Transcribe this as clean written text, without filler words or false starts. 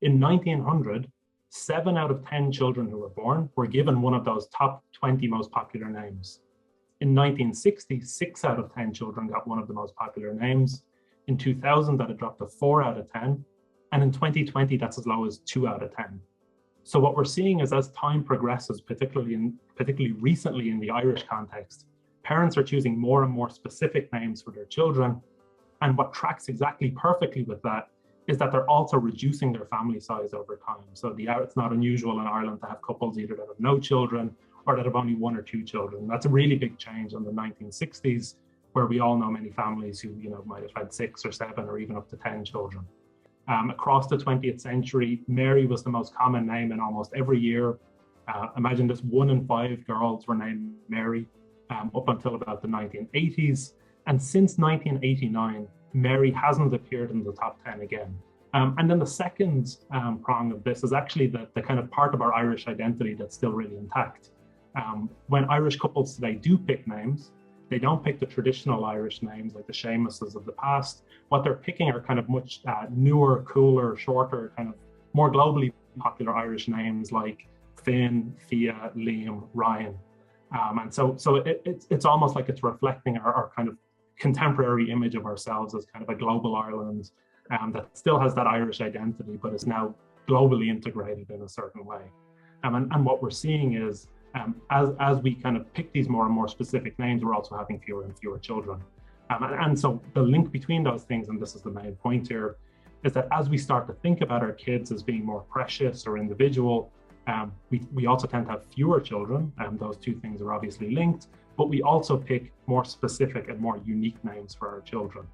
In 1900, 7 out of 10 children who were born were given one of those top 20 most popular names. In 1960, 6 out of 10 children got one of the most popular names. In 2000, that had dropped to 4 out of 10. And in 2020, that's as low as 2 out of 10. So what we're seeing is as time progresses, particularly recently in the Irish context, parents are choosing more and more specific names for their children. And what tracks exactly perfectly with that is that they're also reducing their family size over time. So it's not unusual in Ireland to have couples either that have no children or that have only 1 or 2 children. That's a really big change in the 1960s, where we all know many families who might have had 6 or 7 or even up to 10 children. Across the 20th century, Mary was the most common name in almost every year. Imagine this, 1 in 5 girls were named Mary up until about the 1980s. And since 1989, Mary hasn't appeared in the top 10 again. And then the second prong of this is actually the kind of part of our Irish identity that's still really intact. When Irish couples today do pick names, they don't pick the traditional Irish names like the Seamuses of the past. What they're picking are kind of much newer, cooler, shorter, kind of more globally popular Irish names like Finn, Fia, Liam, Ryan. And so it's almost like it's reflecting our kind of contemporary image of ourselves as kind of a global Ireland that still has that Irish identity, but is now globally integrated in a certain way. And what we're seeing is as we kind of pick these more and more specific names, we're also having fewer and fewer children. And so the link between those things, and this is the main point here, is that as we start to think about our kids as being more precious or individual, we also tend to have fewer children, and those two things are obviously linked, but we also pick more specific and more unique names for our children.